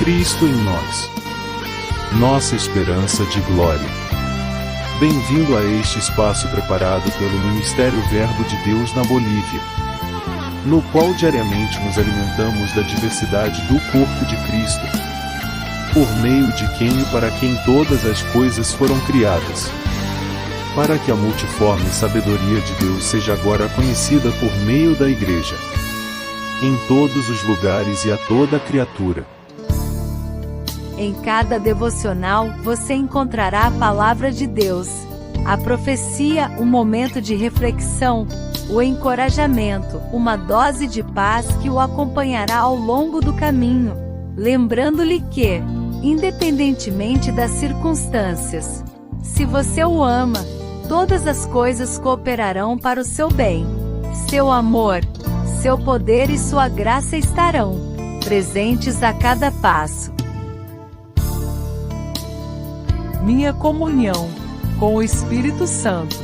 Cristo em nós, nossa esperança de glória. Bem-vindo a este espaço preparado pelo Ministério Verbo de Deus na Bolívia, no qual diariamente nos alimentamos da diversidade do corpo de Cristo, por meio de quem e para quem todas as coisas foram criadas, para que a multiforme sabedoria de Deus seja agora conhecida por meio da Igreja, em todos os lugares e a toda criatura. Em cada devocional, você encontrará a palavra de Deus, a profecia, um momento de reflexão, o encorajamento, uma dose de paz que o acompanhará ao longo do caminho, lembrando-lhe que, independentemente das circunstâncias, se você o ama, todas as coisas cooperarão para o seu bem. Seu amor, seu poder e sua graça estarão presentes a cada passo. Minha comunhão com o Espírito Santo.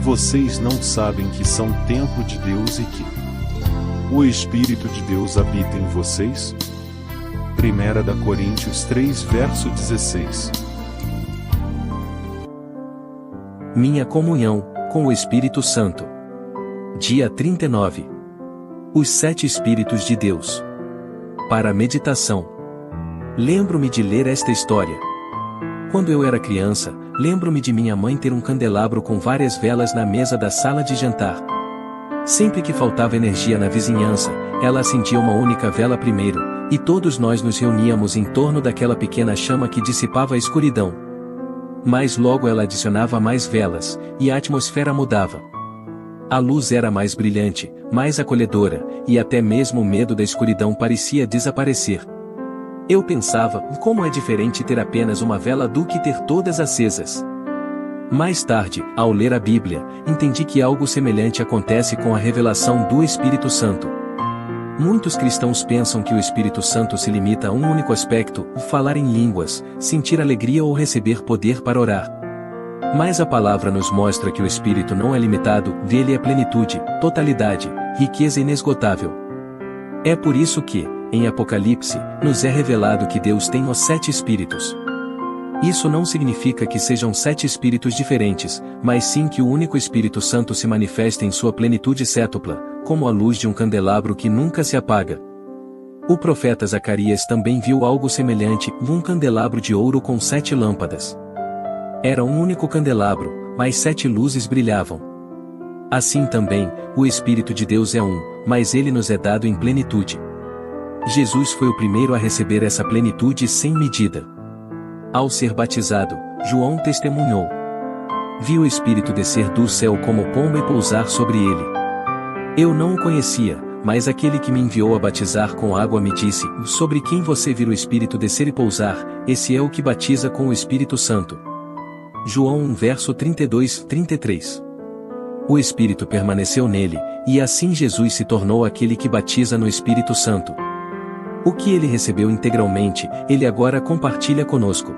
Vocês não sabem que são templo de Deus e que o Espírito de Deus habita em vocês? 1 Coríntios 3, verso 16. Minha comunhão com o Espírito Santo. Dia 39. Os 7 Espíritos de Deus. Para a meditação. Lembro-me de ler esta história. Quando eu era criança, lembro-me de minha mãe ter um candelabro com várias velas na mesa da sala de jantar. Sempre que faltava energia na vizinhança, ela acendia uma única vela primeiro, e todos nós nos reuníamos em torno daquela pequena chama que dissipava a escuridão. Mas logo ela adicionava mais velas, e a atmosfera mudava. A luz era mais brilhante, mais acolhedora, e até mesmo o medo da escuridão parecia desaparecer. Eu pensava, como é diferente ter apenas uma vela do que ter todas acesas. Mais tarde, ao ler a Bíblia, entendi que algo semelhante acontece com a revelação do Espírito Santo. Muitos cristãos pensam que o Espírito Santo se limita a um único aspecto, falar em línguas, sentir alegria ou receber poder para orar. Mas a palavra nos mostra que o Espírito não é limitado, dele é plenitude, totalidade, riqueza inesgotável. É por isso que, em Apocalipse, nos é revelado que Deus tem os 7 Espíritos. Isso não significa que sejam 7 Espíritos diferentes, mas sim que o único Espírito Santo se manifesta em sua plenitude sétupla, como a luz de um candelabro que nunca se apaga. O profeta Zacarias também viu algo semelhante, um candelabro de ouro com 7 lâmpadas. Era um único candelabro, mas 7 luzes brilhavam. Assim também, o Espírito de Deus é um, mas ele nos é dado em plenitude. Jesus foi o primeiro a receber essa plenitude sem medida. Ao ser batizado, João testemunhou. Viu o Espírito descer do céu como pomba e pousar sobre ele. Eu não o conhecia, mas aquele que me enviou a batizar com água me disse, sobre quem você vir o Espírito descer e pousar, esse é o que batiza com o Espírito Santo. João 1 verso 32-33. O Espírito permaneceu nele, e assim Jesus se tornou aquele que batiza no Espírito Santo. O que ele recebeu integralmente, ele agora compartilha conosco.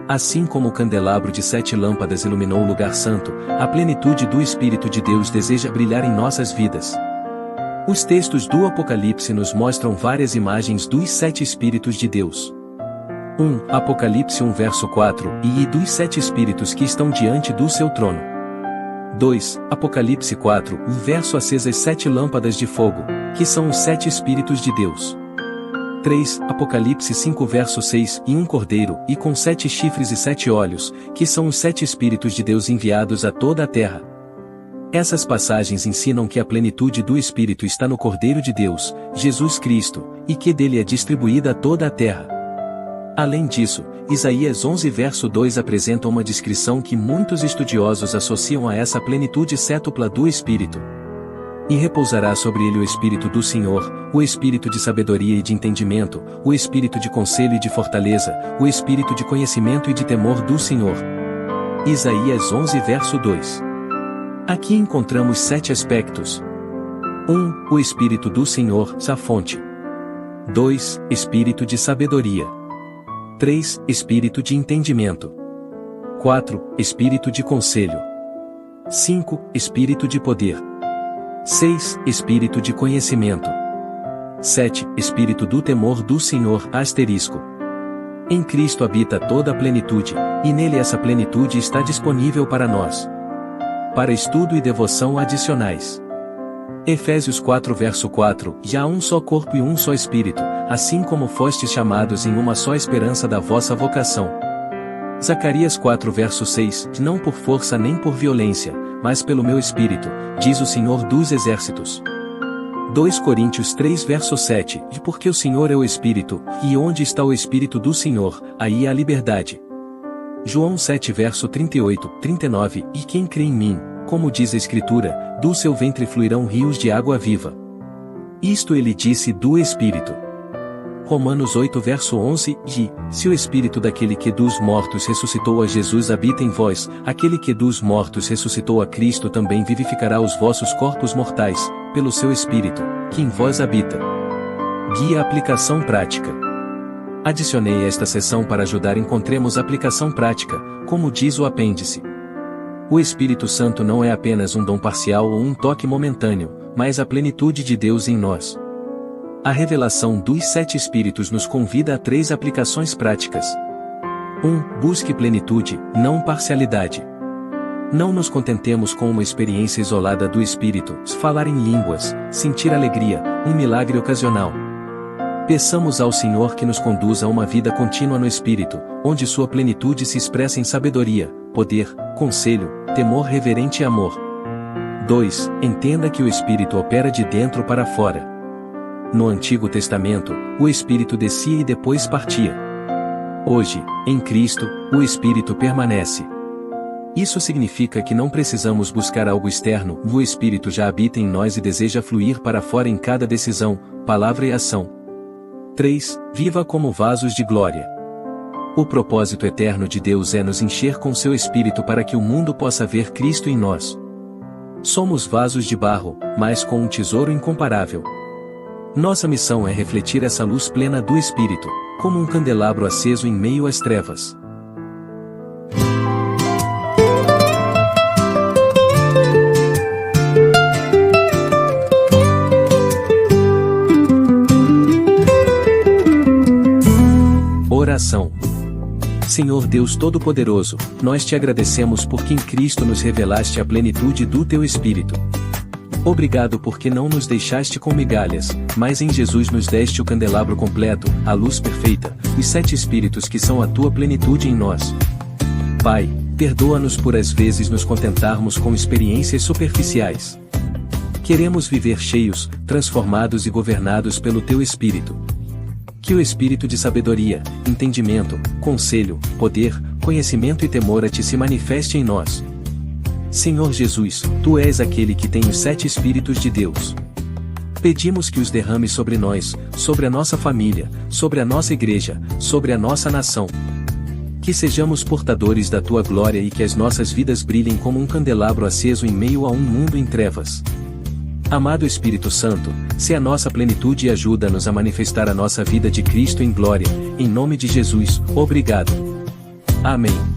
Assim como o candelabro de 7 lâmpadas iluminou o lugar santo, a plenitude do Espírito de Deus deseja brilhar em nossas vidas. Os textos do Apocalipse nos mostram várias imagens dos 7 Espíritos de Deus. 1. Apocalipse 1 verso 4, e dos 7 Espíritos que estão diante do seu trono. 2. Apocalipse 4, verso acesas 7 lâmpadas de fogo, que são os 7 Espíritos de Deus. 3. Apocalipse 5 verso 6, e um cordeiro, e com 7 chifres e 7 olhos, que são os 7 Espíritos de Deus enviados a toda a terra. Essas passagens ensinam que a plenitude do Espírito está no Cordeiro de Deus, Jesus Cristo, e que dele é distribuída a toda a terra. Além disso, Isaías 11 verso 2 apresenta uma descrição que muitos estudiosos associam a essa plenitude sétupla do Espírito. E repousará sobre ele o Espírito do Senhor, o Espírito de sabedoria e de entendimento, o Espírito de conselho e de fortaleza, o Espírito de conhecimento e de temor do Senhor. Isaías 11 verso 2. Aqui encontramos 7 aspectos. 1. O Espírito do Senhor, a fonte. 2. Espírito de sabedoria. 3. Espírito de entendimento. 4. Espírito de conselho. 5. Espírito de poder. 6. Espírito de conhecimento. 7. Espírito do temor do Senhor, asterisco. Em Cristo habita toda a plenitude, e nele essa plenitude está disponível para nós. Para estudo e devoção adicionais. Efésios 4 verso 4, e há um só corpo e um só Espírito, assim como fostes chamados em uma só esperança da vossa vocação. Zacarias 4 verso 6, não por força nem por violência, mas pelo meu Espírito, diz o Senhor dos Exércitos. 2 Coríntios 3 verso 7, e porque o Senhor é o Espírito, e onde está o Espírito do Senhor, aí há liberdade. João 7 verso 38, 39, e quem crê em mim, como diz a Escritura, do seu ventre fluirão rios de água viva. Isto ele disse do Espírito. Romanos 8 verso 11, e, se o Espírito daquele que dos mortos ressuscitou a Jesus habita em vós, aquele que dos mortos ressuscitou a Cristo também vivificará os vossos corpos mortais, pelo seu Espírito, que em vós habita. Guia Aplicação Prática. Adicionei esta seção para ajudar encontremos aplicação prática, como diz o apêndice. O Espírito Santo não é apenas um dom parcial ou um toque momentâneo, mas a plenitude de Deus em nós. A revelação dos 7 Espíritos nos convida a 3 aplicações práticas. 1. Busque plenitude, não parcialidade. Não nos contentemos com uma experiência isolada do Espírito, falar em línguas, sentir alegria, um milagre ocasional. Peçamos ao Senhor que nos conduza a uma vida contínua no Espírito, onde sua plenitude se expressa em sabedoria, poder, conselho, temor reverente e amor. 2. Entenda que o Espírito opera de dentro para fora. No Antigo Testamento, o Espírito descia e depois partia. Hoje, em Cristo, o Espírito permanece. Isso significa que não precisamos buscar algo externo, o Espírito já habita em nós e deseja fluir para fora em cada decisão, palavra e ação. 3. Viva como vasos de glória. O propósito eterno de Deus é nos encher com seu Espírito para que o mundo possa ver Cristo em nós. Somos vasos de barro, mas com um tesouro incomparável. Nossa missão é refletir essa luz plena do Espírito, como um candelabro aceso em meio às trevas. Oração. Senhor Deus Todo-Poderoso, nós te agradecemos porque em Cristo nos revelaste a plenitude do teu Espírito. Obrigado porque não nos deixaste com migalhas, mas em Jesus nos deste o candelabro completo, a luz perfeita, os 7 Espíritos que são a tua plenitude em nós. Pai, perdoa-nos por às vezes nos contentarmos com experiências superficiais. Queremos viver cheios, transformados e governados pelo teu Espírito. Que o Espírito de sabedoria, entendimento, conselho, poder, conhecimento e temor a ti se manifeste em nós. Senhor Jesus, tu és aquele que tem os 7 Espíritos de Deus. Pedimos que os derrames sobre nós, sobre a nossa família, sobre a nossa igreja, sobre a nossa nação. Que sejamos portadores da tua glória e que as nossas vidas brilhem como um candelabro aceso em meio a um mundo em trevas. Amado Espírito Santo, se a nossa plenitude ajuda-nos a manifestar a nossa vida de Cristo em glória, em nome de Jesus, obrigado. Amém.